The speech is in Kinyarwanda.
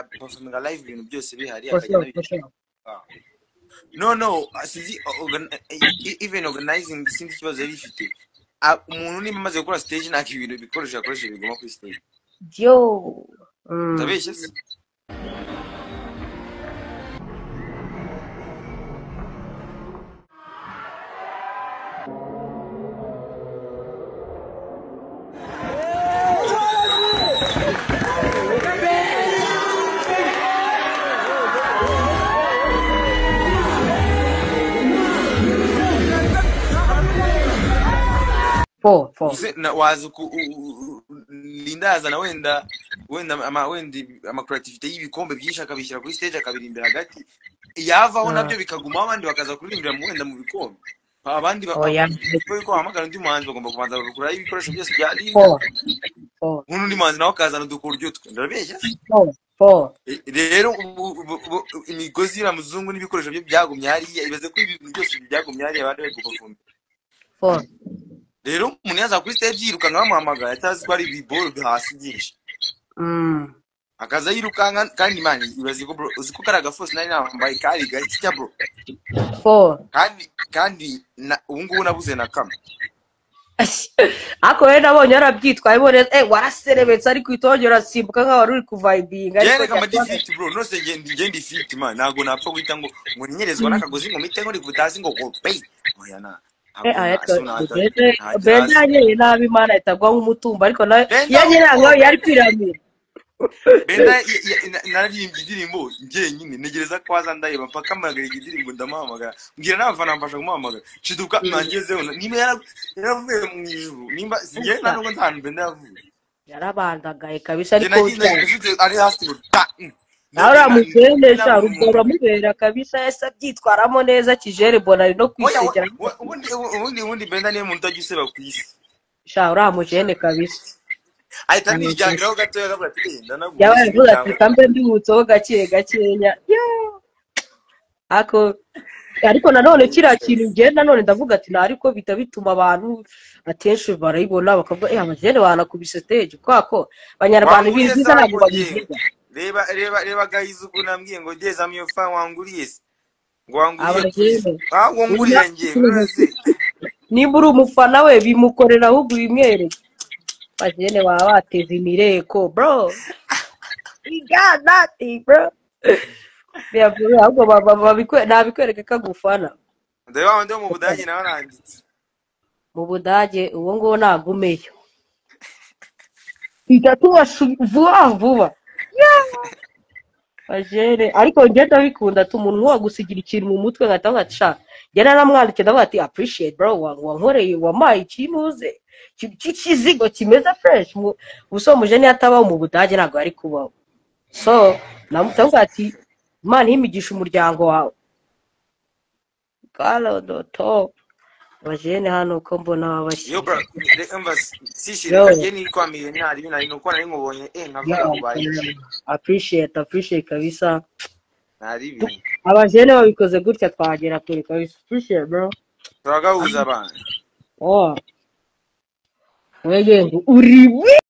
performing live ibintu byose bihari for akagenda sure, for sure. no sinzi even organizing sinzi kibazo yari ifite umuntu nimba amaze gukora stage nta ibintu bikoresho yakoresha bigoma kuri stage Yo. ndabeshye se 4 na wazi lindazana wenda ama creativity y'ibikombe byinshi akabishyira kuri stage akabirimbira hagati yavaho nabyo bikaguma abandi bakaza kuririmbira mu wenda mu bikombe abandi ko hamagara undi muhanzi bagomba kubanza bagakura ibikoresho byose bya Linda undi muhanzi nawe akazana udukoryo twe ndabeshya rero imigozi y'amuzungu n'ibikoresho bye byagumye hariya ibaze ko ibintu byose byagumye hariya abandi bari gufumba rero umuntu yaza kuri stage yirukanka bamuhamagara atazi ko ari biboro hasi byinshi akaza yirukanka kandi mani ibaze ko bro uziko karaga force nari nambaye kari gaki cya bro kandi ubu ngubu nabuze na kamwe ako rero nabonye yarabyitwaye bone waraserebetse ari kwitongera simbuka nka wari uri kuvibinga ariko kama defeat bro no se ngendi fit man nago napfa guhita ngo nyerezwa nakagozi ngo mite ngo rikutazi ngo pay oya na Brenda nyeye nabi mana itagwa nk'umutumba ariko yanyeranga yari piramide Brenda naririmbye indirimbo ngiye nyine negereza kwaza ndayeba paka magara indirimbo ndamuhamagara mbwira n'abafana mfasha kumuhamagara shiduka nangezeho niba yaravuye mu ijuru nimba singiye ntabwo ntanu Brenda yavuye yarabandagaye kabisa ariko ari hasi naura mugendesha rugora mubera kabisa yasa byitwaramo neza kijere bonari no kwisegera ubundi Brenda niyo muntu agiseba ku isi sha uramujene kabisa ahita nijyangaho gato yagabura tinda naguye yabavuze ati kambe ndibutso gakenya ako ariko nanone kira kintu ngenda none ndavuga ati ariko bita bituma abantu attention barayibona bakavuga amajene banakubise stage kwako banyarwanda biziza nabo babivuga reba guys uko nambwiye ngo geza miyo fa wanguriye ngo wanguriye wanguriye ngiye nimba uri umufana we bimukorera ahubwo bimwereke bajene baba bateze imireko bro we got nothing bro biyavuye ahubwo nabikwereke kagufana ndeba wande mu Budage nawe aranditse mu Budage uwo ngo nagumeyo itatuba vuba bajene ariko ngenda bikunda tumuntu wagusigira ikintu mu mutwe ngataho gatsha yara namwandike ndavuga ati appreciate bro wankoreye wamaye ikimuze kizigo kimeze fresh uso mujene yatabaho mu Budage nago ari kubaho so namutavuga ati man himigisha umuryango wawe kala do top bajene hano ko mbona babashi yo bro sisi kageni kwa milionari bina nuko nari ngobonye nkavuga kubaye appreciate kabisa naribi abajene babikoze gutya twagera kuri kabisa appreciate bro turagahuza abana wege uri